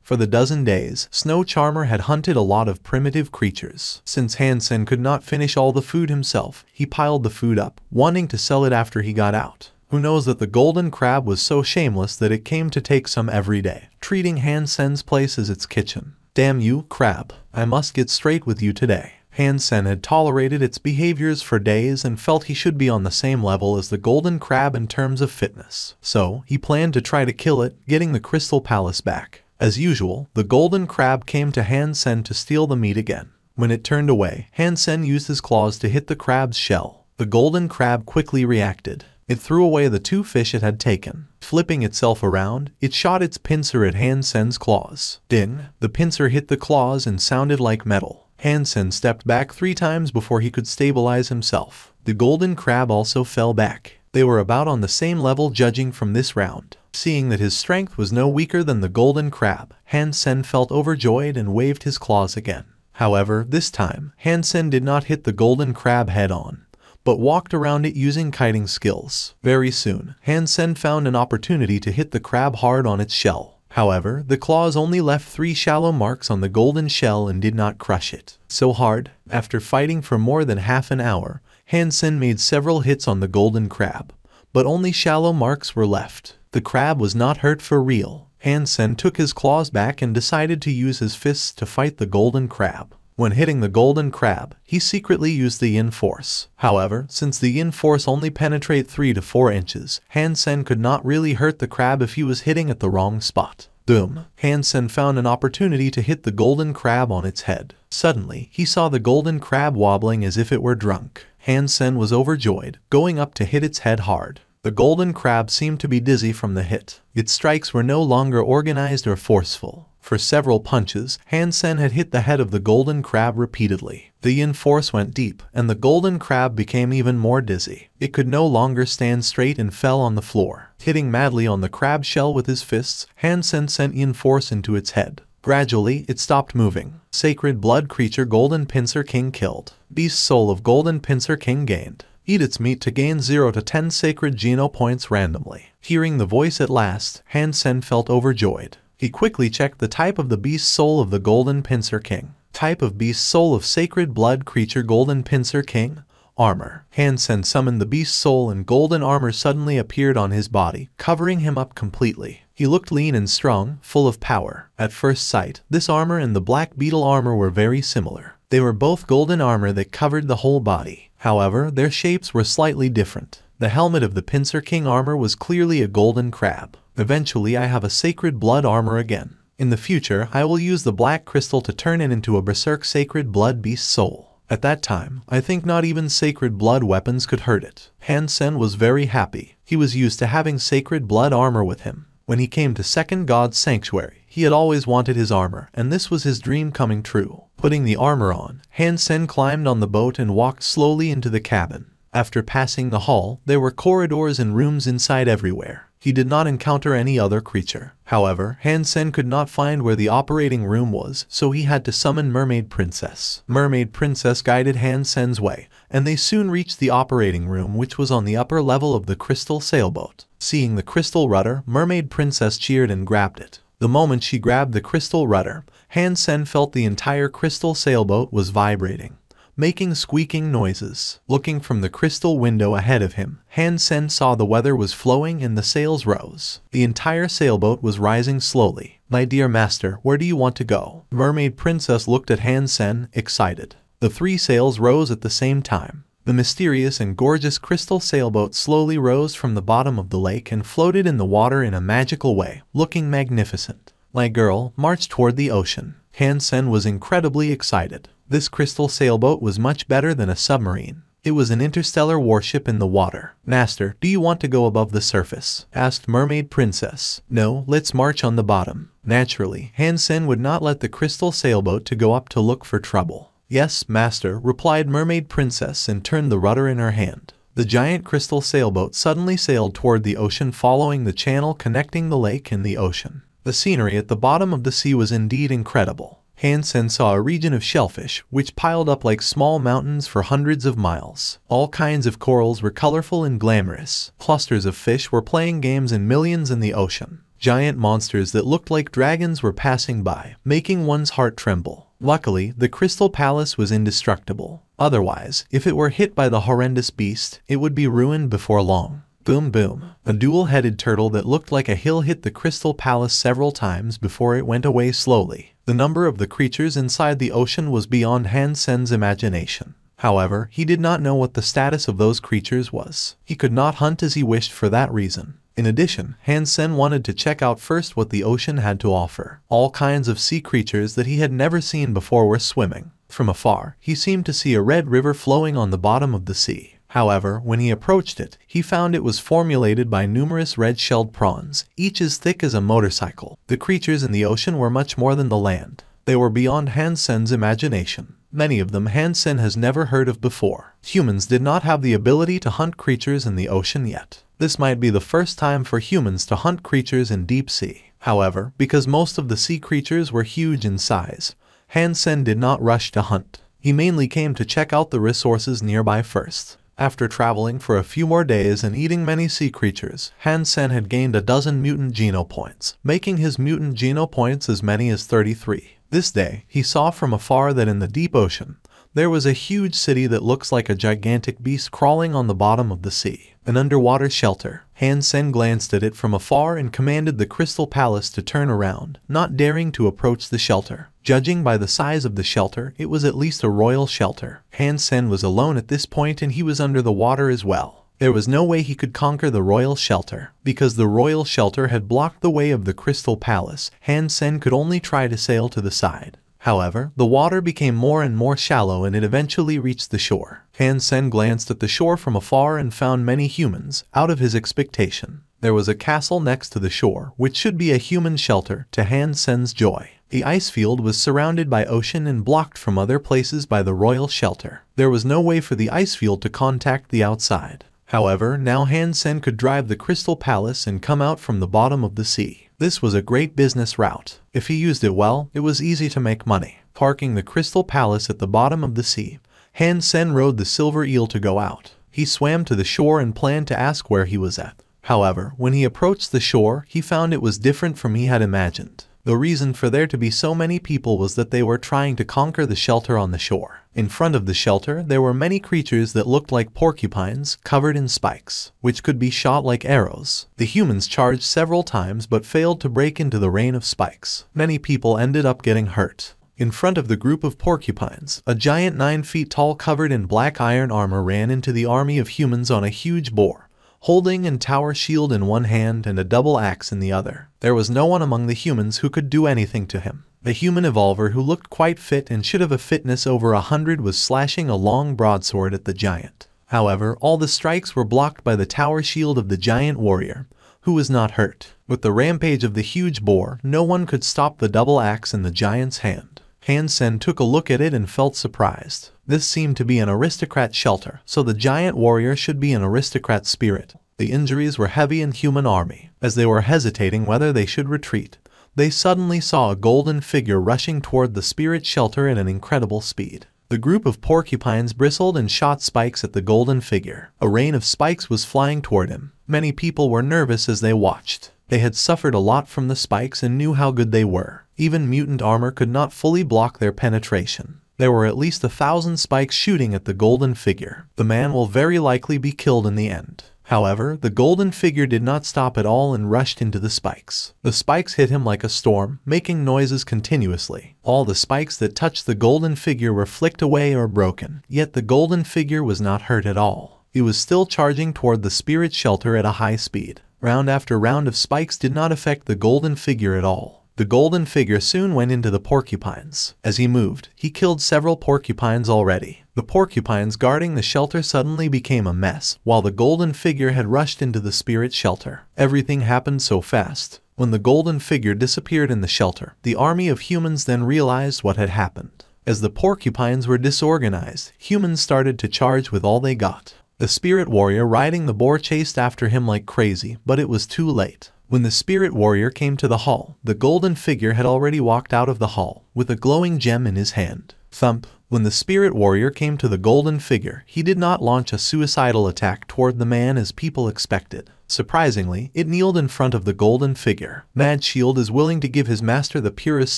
For the dozen days, Snow Charmer had hunted a lot of primitive creatures. Since Hansen could not finish all the food himself, he piled the food up, wanting to sell it after he got out. Who knows that the golden crab was so shameless that it came to take some every day, treating Hansen's place as its kitchen. Damn you, crab. I must get straight with you today. Hansen had tolerated its behaviors for days and felt he should be on the same level as the golden crab in terms of fitness. So, he planned to try to kill it, getting the Crystal Palace back. As usual, the golden crab came to Hansen to steal the meat again. When it turned away, Hansen used his claws to hit the crab's shell. The golden crab quickly reacted. It threw away the 2 fish it had taken. Flipping itself around, it shot its pincer at Hansen's claws. Ding! The pincer hit the claws and sounded like metal. Hansen stepped back 3 times before he could stabilize himself. The golden crab also fell back. They were about on the same level judging from this round. Seeing that his strength was no weaker than the golden crab, Hansen felt overjoyed and waved his claws again. However, this time, Hansen did not hit the golden crab head-on, but walked around it using kiting skills. Very soon, Hansen found an opportunity to hit the crab hard on its shell. However, the claws only left 3 shallow marks on the golden shell and did not crush it. So hard, after fighting for more than half an hour, Hansen made several hits on the golden crab, but only shallow marks were left. The crab was not hurt for real. Hansen took his claws back and decided to use his fists to fight the golden crab. When hitting the golden crab, he secretly used the yin force. However, since the yin force only penetrates 3 to 4 inches, Hansen could not really hurt the crab if he was hitting at the wrong spot. Boom! Hansen found an opportunity to hit the golden crab on its head. Suddenly, he saw the golden crab wobbling as if it were drunk. Hansen was overjoyed, going up to hit its head hard. The golden crab seemed to be dizzy from the hit. Its strikes were no longer organized or forceful. For several punches, Hansen had hit the head of the golden crab repeatedly. The yin force went deep, and the golden crab became even more dizzy. It could no longer stand straight and fell on the floor. Hitting madly on the crab shell with his fists, Hansen sent yin force into its head. Gradually, it stopped moving. Sacred blood creature Golden Pincer King killed. Beast soul of Golden Pincer King gained. Eat its meat to gain 0 to 10 sacred Geno points randomly. Hearing the voice at last, Hansen felt overjoyed. He quickly checked the type of the beast soul of the Golden Pincer King. Type of beast soul of sacred blood creature Golden Pincer King. Armor. Hansen summoned the beast soul and golden armor suddenly appeared on his body, covering him up completely. He looked lean and strong, full of power. At first sight, this armor and the black beetle armor were very similar. They were both golden armor that covered the whole body. However, their shapes were slightly different. The helmet of the Pincer King armor was clearly a golden crab. Eventually I have a sacred blood armor again. In the future, I will use the black crystal to turn it into a berserk sacred blood beast soul. At that time, I think not even sacred blood weapons could hurt it. Hansen was very happy. He was used to having sacred blood armor with him. When he came to Second God's Sanctuary, he had always wanted his armor, and this was his dream coming true. Putting the armor on, Hansen climbed on the boat and walked slowly into the cabin. After passing the hall, there were corridors and rooms inside everywhere. He did not encounter any other creature. However, Hansen could not find where the operating room was, so he had to summon Mermaid Princess. Mermaid Princess guided Hansen's way, and they soon reached the operating room, which was on the upper level of the crystal sailboat. Seeing the crystal rudder, Mermaid Princess cheered and grabbed it. The moment she grabbed the crystal rudder, Hansen felt the entire crystal sailboat was vibrating, making squeaking noises. Looking from the crystal window ahead of him, Hansen saw the weather was flowing and the sails rose. The entire sailboat was rising slowly. "My dear master, where do you want to go?" Mermaid Princess looked at Hansen, excited. The 3 sails rose at the same time. The mysterious and gorgeous crystal sailboat slowly rose from the bottom of the lake and floated in the water in a magical way, looking magnificent. "My girl, march toward the ocean." Hansen was incredibly excited. This crystal sailboat was much better than a submarine. It was an interstellar warship in the water. "Master, do you want to go above the surface?" asked Mermaid Princess. "No, let's march on the bottom." Naturally, Hansen would not let the crystal sailboat to go up to look for trouble. "Yes, master," replied Mermaid Princess and turned the rudder in her hand. The giant crystal sailboat suddenly sailed toward the ocean, following the channel connecting the lake and the ocean. The scenery at the bottom of the sea was indeed incredible. Hansen saw a region of shellfish, which piled up like small mountains for hundreds of miles. All kinds of corals were colorful and glamorous. Clusters of fish were playing games and millions in the ocean. Giant monsters that looked like dragons were passing by, making one's heart tremble. Luckily, the Crystal Palace was indestructible. Otherwise, if it were hit by the horrendous beast, it would be ruined before long. Boom boom. A dual-headed turtle that looked like a hill hit the Crystal Palace several times before it went away slowly. The number of the creatures inside the ocean was beyond Han Sen's imagination. However, he did not know what the status of those creatures was. He could not hunt as he wished for that reason. In addition, Han Sen wanted to check out first what the ocean had to offer. All kinds of sea creatures that he had never seen before were swimming. From afar, he seemed to see a red river flowing on the bottom of the sea. However, when he approached it, he found it was formulated by numerous red-shelled prawns, each as thick as a motorcycle. The creatures in the ocean were much more than the land. They were beyond Han Sen's imagination. Many of them Han Sen has never heard of before. Humans did not have the ability to hunt creatures in the ocean yet. This might be the first time for humans to hunt creatures in deep sea. However, because most of the sea creatures were huge in size, Han Sen did not rush to hunt. He mainly came to check out the resources nearby first. After traveling for a few more days and eating many sea creatures, Han Sen had gained a dozen mutant geno points, making his mutant geno points as many as 33. This day, he saw from afar that in the deep ocean, there was a huge city that looks like a gigantic beast crawling on the bottom of the sea. An underwater shelter. Han Sen glanced at it from afar and commanded the Crystal Palace to turn around, not daring to approach the shelter. Judging by the size of the shelter, it was at least a royal shelter. Han Sen was alone at this point and he was under the water as well. There was no way he could conquer the royal shelter. Because the royal shelter had blocked the way of the Crystal Palace, Han Sen could only try to sail to the side. However, the water became more and more shallow and it eventually reached the shore. Han Sen glanced at the shore from afar and found many humans, out of his expectation. There was a castle next to the shore, which should be a human shelter, to Han Sen's joy. The ice field was surrounded by ocean and blocked from other places by the royal shelter. There was no way for the ice field to contact the outside. However, now Han Sen could drive the Crystal Palace and come out from the bottom of the sea. This was a great business route. If he used it well, it was easy to make money. Parking the Crystal Palace at the bottom of the sea, Han Sen rode the silver eel to go out. He swam to the shore and planned to ask where he was at. However, when he approached the shore, he found it was different from he had imagined. The reason for there to be so many people was that they were trying to conquer the shelter on the shore. In front of the shelter, there were many creatures that looked like porcupines, covered in spikes, which could be shot like arrows. The humans charged several times but failed to break into the rain of spikes. Many people ended up getting hurt. In front of the group of porcupines, a giant 9 feet tall covered in black iron armor ran into the army of humans on a huge boar, holding a tower shield in one hand and a double axe in the other. There was no one among the humans who could do anything to him. The human evolver who looked quite fit and should have a fitness over 100 was slashing a long broadsword at the giant. However, all the strikes were blocked by the tower shield of the giant warrior, who was not hurt. With the rampage of the huge boar, no one could stop the double axe in the giant's hand. Han Sen took a look at it and felt surprised. This seemed to be an aristocrat shelter, so the giant warrior should be an aristocrat spirit. The injuries were heavy in human army. As they were hesitating whether they should retreat, they suddenly saw a golden figure rushing toward the spirit shelter at an incredible speed. The group of porcupines bristled and shot spikes at the golden figure. A rain of spikes was flying toward him. Many people were nervous as they watched. They had suffered a lot from the spikes and knew how good they were. Even mutant armor could not fully block their penetration. There were at least 1,000 spikes shooting at the golden figure. The man will very likely be killed in the end. However, the golden figure did not stop at all and rushed into the spikes. The spikes hit him like a storm, making noises continuously. All the spikes that touched the golden figure were flicked away or broken, yet the golden figure was not hurt at all. He was still charging toward the spirit shelter at a high speed. Round after round of spikes did not affect the golden figure at all. The golden figure soon went into the porcupines. As he moved, he killed several porcupines already. The porcupines guarding the shelter suddenly became a mess, while the golden figure had rushed into the spirit shelter. Everything happened so fast. When the golden figure disappeared in the shelter, the army of humans then realized what had happened. As the porcupines were disorganized, humans started to charge with all they got. The spirit warrior riding the boar chased after him like crazy, but it was too late. When the spirit warrior came to the hall, the golden figure had already walked out of the hall, with a glowing gem in his hand. Thump! When the spirit warrior came to the golden figure, he did not launch a suicidal attack toward the man as people expected. Surprisingly, it kneeled in front of the golden figure. Mad Shield is willing to give his master the purest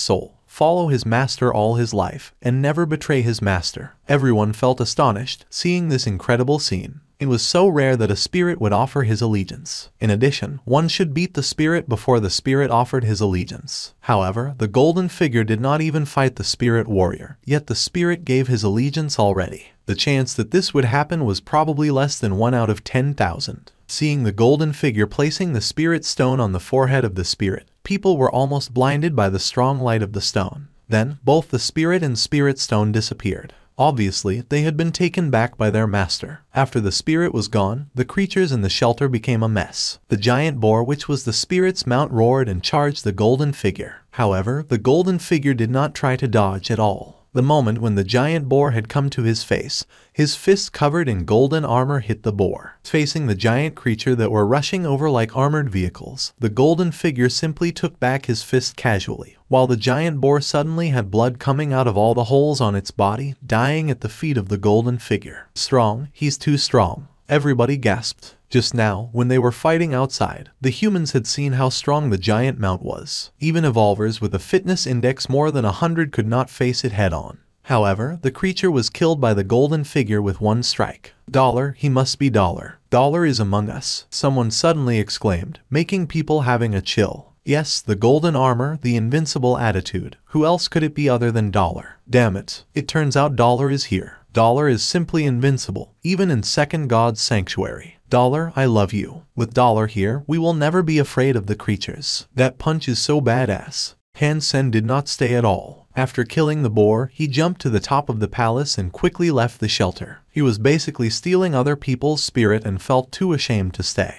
soul, follow his master all his life, and never betray his master. Everyone felt astonished, seeing this incredible scene. It was so rare that a spirit would offer his allegiance. In addition, one should beat the spirit before the spirit offered his allegiance. However, the golden figure did not even fight the spirit warrior, yet the spirit gave his allegiance already. The chance that this would happen was probably less than 1 out of 10,000. Seeing the golden figure placing the spirit stone on the forehead of the spirit, people were almost blinded by the strong light of the stone. Then, both the spirit and spirit stone disappeared. Obviously, they had been taken back by their master. After the spirit was gone, the creatures in the shelter became a mess. The giant boar, which was the spirit's mount, roared and charged the golden figure. However, the golden figure did not try to dodge at all. The moment when the giant boar had come to his face, his fists covered in golden armor hit the boar. Facing the giant creature that were rushing over like armored vehicles, the golden figure simply took back his fist casually, while the giant boar suddenly had blood coming out of all the holes on its body, dying at the feet of the golden figure. Strong, he's too strong. Everybody gasped. Just now, when they were fighting outside, the humans had seen how strong the giant mount was. Even evolvers with a fitness index more than 100 could not face it head-on. However, the creature was killed by the golden figure with one strike. Dollar, he must be Dollar. Dollar is among us, someone suddenly exclaimed, making people having a chill. Yes, the golden armor, the invincible attitude. Who else could it be other than Dollar? Damn it. It turns out Dollar is here. Dollar is simply invincible, even in Second God's Sanctuary. Dollar, I love you. With Dollar here, we will never be afraid of the creatures. That punch is so badass. Hansen did not stay at all. After killing the boar, he jumped to the top of the palace and quickly left the shelter. He was basically stealing other people's spirit and felt too ashamed to stay.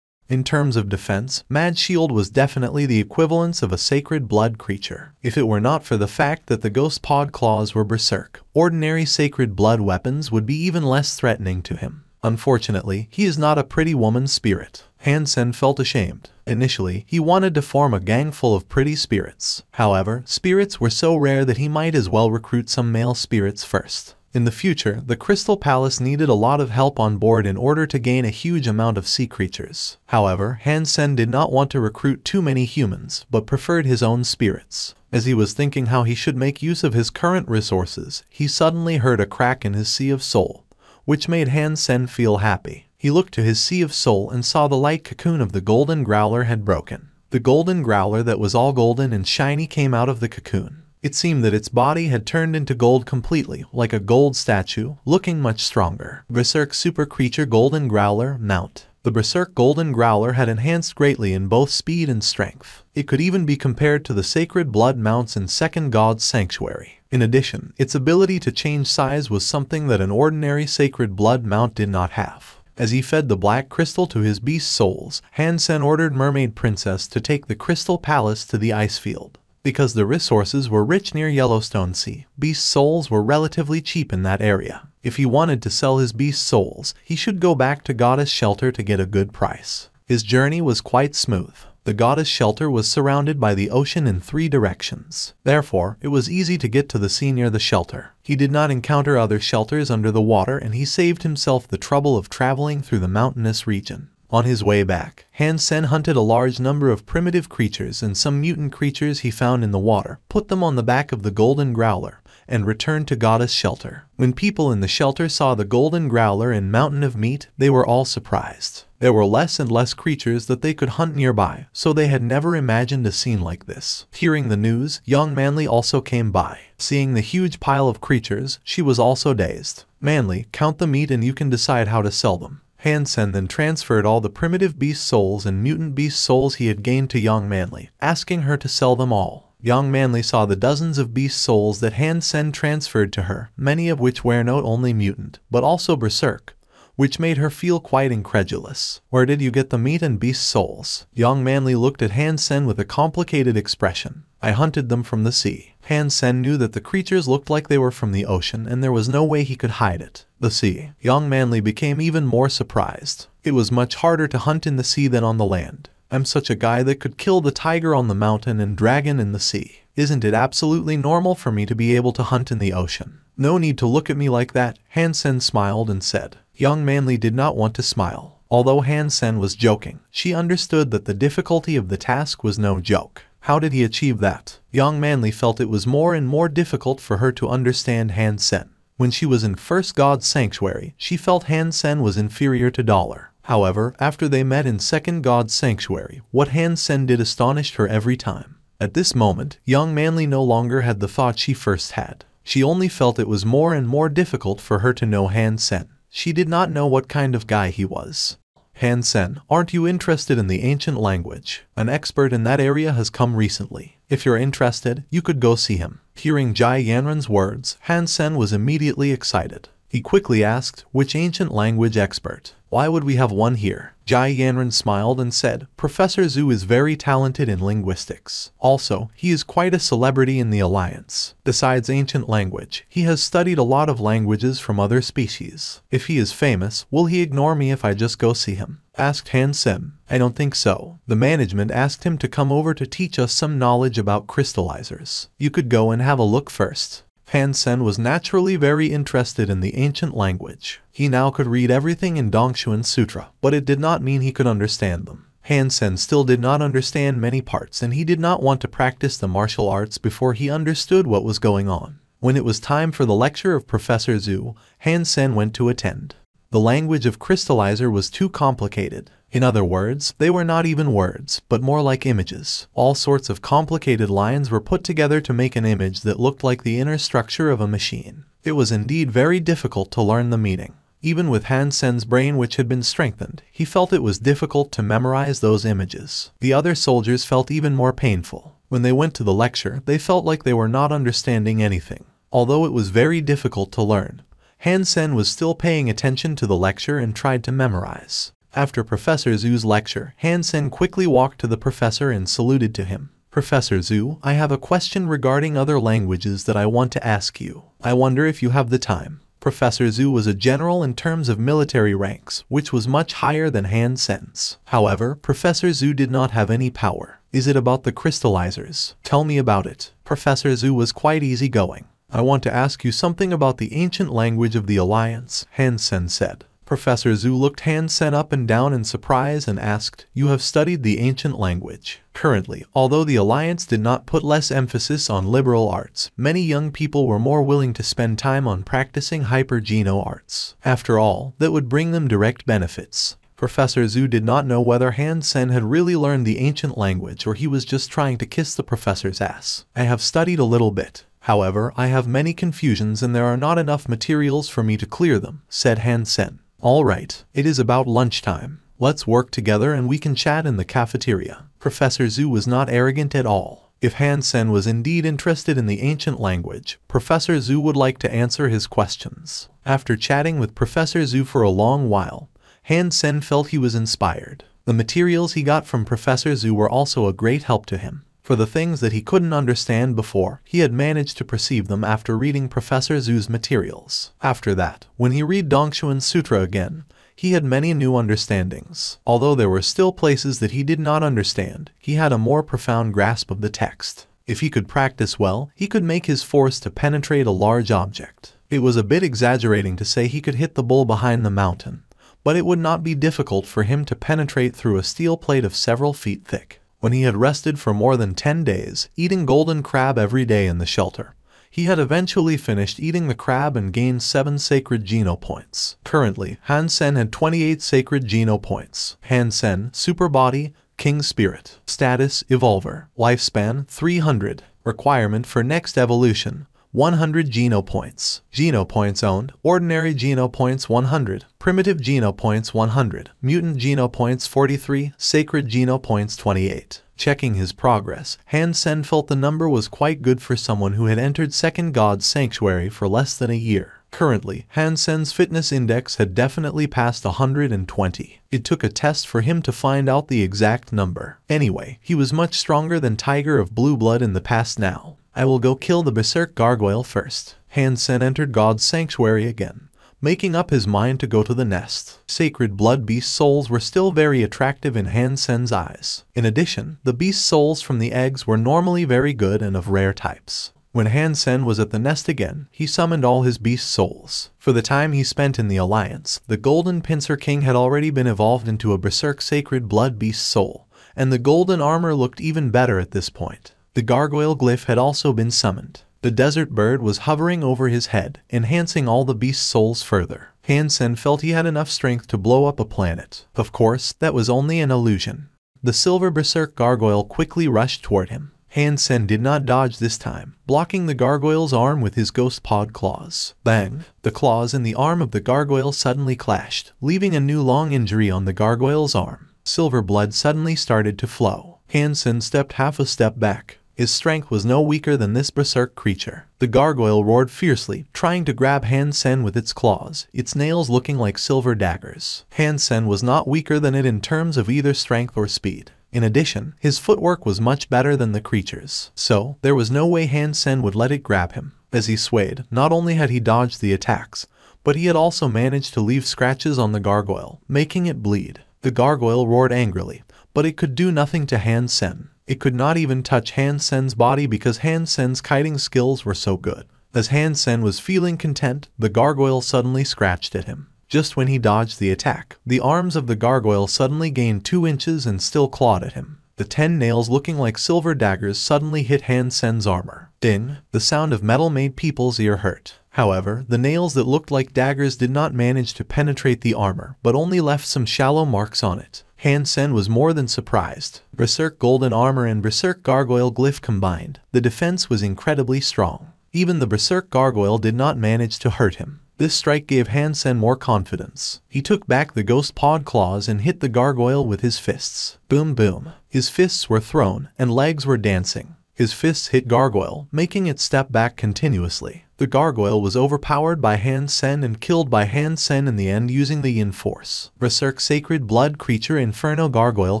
In terms of defense, Mad Shield was definitely the equivalence of a sacred blood creature. If it were not for the fact that the ghost pod claws were berserk, ordinary sacred blood weapons would be even less threatening to him. Unfortunately, he is not a pretty woman's spirit. Hansen felt ashamed. Initially, he wanted to form a gang full of pretty spirits. However, spirits were so rare that he might as well recruit some male spirits first. In the future, the Crystal Palace needed a lot of help on board in order to gain a huge amount of sea creatures. However, Hansen did not want to recruit too many humans, but preferred his own spirits. As he was thinking how he should make use of his current resources, he suddenly heard a crack in his Sea of Soul, which made Hansen feel happy. He looked to his Sea of Soul and saw the light cocoon of the golden growler had broken. The golden growler that was all golden and shiny came out of the cocoon. It seemed that its body had turned into gold completely, like a gold statue, looking much stronger. Berserk Super Creature Golden Growler Mount. The Berserk Golden Growler had enhanced greatly in both speed and strength. It could even be compared to the Sacred Blood mounts in Second God's Sanctuary. In addition, its ability to change size was something that an ordinary Sacred Blood mount did not have. As he fed the black crystal to his beast souls, Hansen ordered Mermaid Princess to take the Crystal Palace to the ice field. Because the resources were rich near Yellowstone Sea, beast souls were relatively cheap in that area. If he wanted to sell his beast souls, he should go back to Goddess Shelter to get a good price. His journey was quite smooth. The Goddess Shelter was surrounded by the ocean in 3 directions. Therefore, it was easy to get to the sea near the shelter. He did not encounter other shelters under the water, and he saved himself the trouble of traveling through the mountainous region. On his way back, Hansen hunted a large number of primitive creatures and some mutant creatures he found in the water, put them on the back of the golden growler, and returned to Goddess Shelter. When people in the shelter saw the golden growler and mountain of meat, they were all surprised. There were less and less creatures that they could hunt nearby, so they had never imagined a scene like this. Hearing the news, young Manly also came by. Seeing the huge pile of creatures, she was also dazed. Manly, count the meat and you can decide how to sell them. Hansen then transferred all the primitive beast souls and mutant beast souls he had gained to Young Manly, asking her to sell them all. Young Manly saw the dozens of beast souls that Hansen transferred to her, many of which were not only mutant, but also berserk, which made her feel quite incredulous. Where did you get the meat and beast souls? Young Manly looked at Hansen with a complicated expression. I hunted them from the sea. Hansen knew that the creatures looked like they were from the ocean and there was no way he could hide it. The sea. Young Manly became even more surprised. It was much harder to hunt in the sea than on the land. I'm such a guy that could kill the tiger on the mountain and dragon in the sea. Isn't it absolutely normal for me to be able to hunt in the ocean? No need to look at me like that, Han-sen smiled and said. Young Manly did not want to smile. Although Han-sen was joking, she understood that the difficulty of the task was no joke. How did he achieve that? Young Manly felt it was more and more difficult for her to understand Han-sen. When she was in First God's Sanctuary, she felt Han-sen was inferior to Dollar. However, after they met in Second God's Sanctuary, what Han-sen did astonished her every time. At this moment, Young Manly no longer had the thought she first had. She only felt it was more and more difficult for her to know Han-sen. She did not know what kind of guy he was. Han-sen, aren't you interested in the ancient language? An expert in that area has come recently. If you're interested, you could go see him. Hearing Jai Yanran's words, Han-sen was immediately excited. He quickly asked, which ancient language expert? Why would we have one here? Jai Yanran smiled and said, Professor Zhu is very talented in linguistics. Also, he is quite a celebrity in the Alliance. Besides ancient language, he has studied a lot of languages from other species. If he is famous, will he ignore me if I just go see him? Asked Han-sen. I don't think so. The management asked him to come over to teach us some knowledge about crystallizers. You could go and have a look first. Han-sen was naturally very interested in the ancient language. He now could read everything in Dongshuan Sutra, but it did not mean he could understand them. Han-sen still did not understand many parts, and he did not want to practice the martial arts before he understood what was going on. When it was time for the lecture of Professor Zhu, Han-sen went to attend. The language of crystallizer was too complicated. In other words, they were not even words, but more like images. All sorts of complicated lines were put together to make an image that looked like the inner structure of a machine. It was indeed very difficult to learn the meaning. Even with Han-sen's brain, which had been strengthened, he felt it was difficult to memorize those images. The other soldiers felt even more painful. When they went to the lecture, they felt like they were not understanding anything. Although it was very difficult to learn, Han-sen was still paying attention to the lecture and tried to memorize. After Professor Zhu's lecture, Han-sen quickly walked to the professor and saluted to him. Professor Zhu, I have a question regarding other languages that I want to ask you. I wonder if you have the time. Professor Zhu was a general in terms of military ranks, which was much higher than Han-sen's. However, Professor Zhu did not have any power. Is it about the crystallizers? Tell me about it. Professor Zhu was quite easygoing. I want to ask you something about the ancient language of the Alliance, Han-sen said. Professor Zhu looked Han-sen up and down in surprise and asked, You have studied the ancient language. Currently, although the Alliance did not put less emphasis on liberal arts, many young people were more willing to spend time on practicing hyper-geno arts. After all, that would bring them direct benefits. Professor Zhu did not know whether Han-sen had really learned the ancient language or he was just trying to kiss the professor's ass. I have studied a little bit. However, I have many confusions and there are not enough materials for me to clear them, said Han-sen. All right, it is about lunchtime. Let's work together and we can chat in the cafeteria. Professor Zhu was not arrogant at all. If Han-sen was indeed interested in the ancient language, Professor Zhu would like to answer his questions. After chatting with Professor Zhu for a long while, Han-sen felt he was inspired. The materials he got from Professor Zhu were also a great help to him. For the things that he couldn't understand before, he had managed to perceive them after reading Professor Zhu's materials. After that, when he read Dongshuan Sutra again, he had many new understandings. Although there were still places that he did not understand, he had a more profound grasp of the text. If he could practice well, he could make his force to penetrate a large object. It was a bit exaggerating to say he could hit the bull behind the mountain, but it would not be difficult for him to penetrate through a steel plate of several feet thick. When he had rested for more than 10 days, eating golden crab every day in the shelter, he had eventually finished eating the crab and gained 7 sacred geno points. Currently, Han-sen had 28 sacred geno points. Han-sen, Super Body, King Spirit. Status, Evolver. Lifespan, 300. Requirement for next evolution, 100 geno points. Geno points owned, ordinary geno points 100, primitive geno points 100, mutant geno points 43, sacred geno points 28. Checking his progress, Han-sen felt the number was quite good for someone who had entered Second God's Sanctuary for less than a year. Currently, Han-sen's fitness index had definitely passed 120. It took a test for him to find out the exact number. Anyway, he was much stronger than Tiger of Blue Blood in the past now. I will go kill the Berserk Gargoyle first. Han-sen entered God's Sanctuary again, making up his mind to go to the nest. Sacred blood beast souls were still very attractive in Han Sen's eyes. In addition, the beast souls from the eggs were normally very good and of rare types. When Han Sen was at the nest again, he summoned all his beast souls. For the time he spent in the Alliance, the Golden Pincer King had already been evolved into a Berserk Sacred Blood Beast Soul, and the golden armor looked even better at this point. The Gargoyle Glyph had also been summoned. The desert bird was hovering over his head, enhancing all the beast souls further. Han Sen felt he had enough strength to blow up a planet. Of course, that was only an illusion. The silver Berserk Gargoyle quickly rushed toward him. Han Sen did not dodge this time, blocking the gargoyle's arm with his ghost pod claws. Bang! The claws in the arm of the gargoyle suddenly clashed, leaving a new long injury on the gargoyle's arm. Silver blood suddenly started to flow. Han Sen stepped half a step back. His strength was no weaker than this berserk creature. The gargoyle roared fiercely, trying to grab Han Sen with its claws, its nails looking like silver daggers. Han Sen was not weaker than it in terms of either strength or speed. In addition, his footwork was much better than the creature's, so there was no way Han Sen would let it grab him. As he swayed, not only had he dodged the attacks, but he had also managed to leave scratches on the gargoyle, making it bleed. The gargoyle roared angrily, but it could do nothing to Han Sen. It could not even touch Han Sen's body because Han Sen's kiting skills were so good. As Han Sen was feeling content, the gargoyle suddenly scratched at him. Just when he dodged the attack, the arms of the gargoyle suddenly gained 2 inches and still clawed at him. The 10 nails looking like silver daggers suddenly hit Han Sen's armor. Ding! The sound of metal made people's ear hurt. However, the nails that looked like daggers did not manage to penetrate the armor, but only left some shallow marks on it. Han Sen was more than surprised. Berserk Golden Armor and Berserk Gargoyle Glyph combined, the defense was incredibly strong. Even the Berserk Gargoyle did not manage to hurt him. This strike gave Han Sen more confidence. He took back the ghost pod claws and hit the gargoyle with his fists. Boom boom. His fists were thrown, and legs were dancing. His fists hit gargoyle, making it step back continuously. The gargoyle was overpowered by Han Sen and killed by Han Sen in the end using the Yin Force. Berserk Sacred Blood Creature Inferno Gargoyle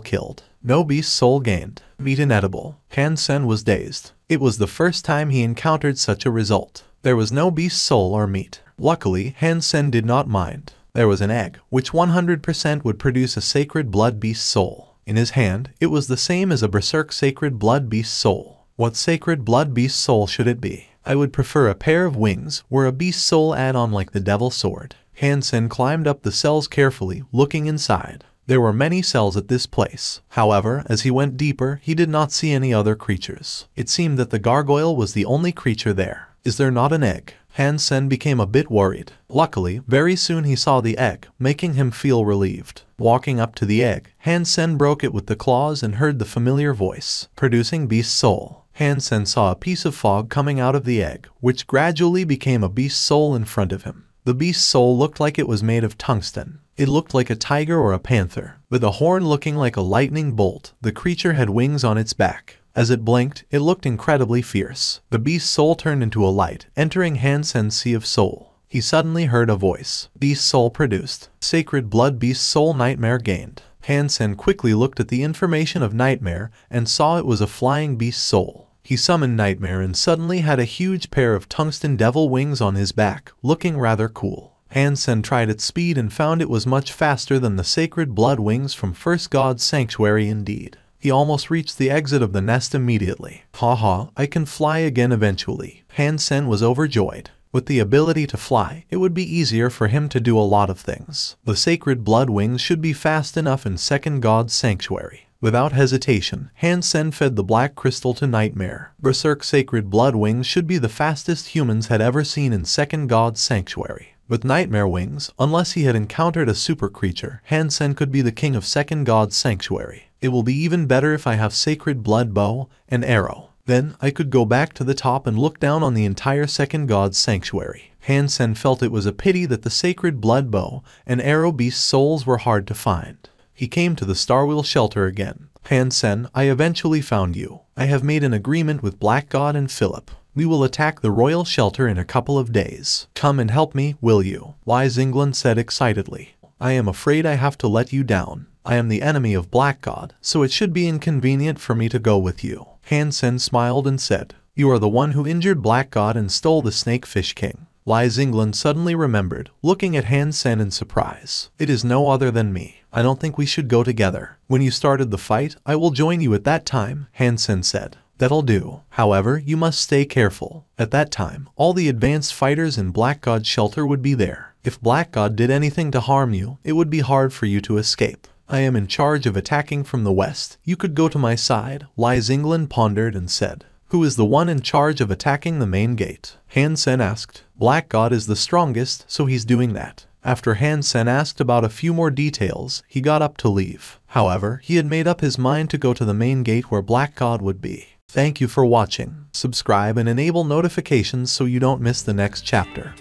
killed. No beast soul gained. Meat inedible. Han Sen was dazed. It was the first time he encountered such a result. There was no beast soul or meat. Luckily, Han Sen did not mind. There was an egg, which 100% would produce a Sacred Blood Beast Soul. In his hand, it was the same as a Berserk Sacred Blood Beast Soul. What Sacred Blood Beast Soul should it be? I would prefer a pair of wings, or a Beast Soul add-on like the Devil Sword. Han Sen climbed up the cells carefully, looking inside. There were many cells at this place. However, as he went deeper, he did not see any other creatures. It seemed that the gargoyle was the only creature there. Is there not an egg? Han Sen became a bit worried. Luckily, very soon he saw the egg, making him feel relieved. Walking up to the egg, Han Sen broke it with the claws and heard the familiar voice, producing Beast Soul. Han Sen saw a piece of fog coming out of the egg, which gradually became a Beast Soul in front of him. The Beast Soul looked like it was made of tungsten. It looked like a tiger or a panther. With a horn looking like a lightning bolt, the creature had wings on its back. As it blinked, it looked incredibly fierce. The Beast Soul turned into a light, entering Han Sen's Sea of Soul. He suddenly heard a voice. Beast Soul produced. Sacred Blood Beast Soul Nightmare gained. Han Sen quickly looked at the information of Nightmare and saw it was a flying beast soul. He summoned Nightmare and suddenly had a huge pair of tungsten devil wings on his back, looking rather cool. Han Sen tried its speed and found it was much faster than the Sacred Blood Wings from First God's Sanctuary indeed. He almost reached the exit of the nest immediately. Haha, I can fly again eventually. Han Sen was overjoyed. With the ability to fly, it would be easier for him to do a lot of things. The Sacred Blood Wings should be fast enough in Second God's Sanctuary. Without hesitation, Han Sen fed the black crystal to Nightmare. Berserk Sacred Blood Wings should be the fastest humans had ever seen in Second God's Sanctuary. With Nightmare Wings, unless he had encountered a super creature, Han Sen could be the king of Second God's Sanctuary. It will be even better if I have Sacred Blood Bow and Arrow. Then, I could go back to the top and look down on the entire Second God's Sanctuary. Han Sen felt it was a pity that the Sacred Blood Bow and Arrow Beast Souls were hard to find. He came to the Starwheel Shelter again. Han Sen, I eventually found you. I have made an agreement with Black God and Philip. We will attack the royal shelter in a couple of days. Come and help me, will you? Wise England said excitedly. I am afraid I have to let you down. I am the enemy of Black God, so it should be inconvenient for me to go with you. Han Sen smiled and said, You are the one who injured Black God and stole the Snakefish King. Lai Zinglan suddenly remembered, looking at Han Sen in surprise. It is no other than me. I don't think we should go together. When you started the fight, I will join you at that time, Han Sen said. That'll do. However, you must stay careful. At that time, all the advanced fighters in Black God's shelter would be there. If Black God did anything to harm you, it would be hard for you to escape. I am in charge of attacking from the west. You could go to my side. Lai Zinglan pondered and said. Who is the one in charge of attacking the main gate? Han Sen asked. Black God is the strongest, so he's doing that. After Han Sen asked about a few more details, he got up to leave. However, he had made up his mind to go to the main gate where Black God would be. Thank you for watching. Subscribe and enable notifications so you don't miss the next chapter.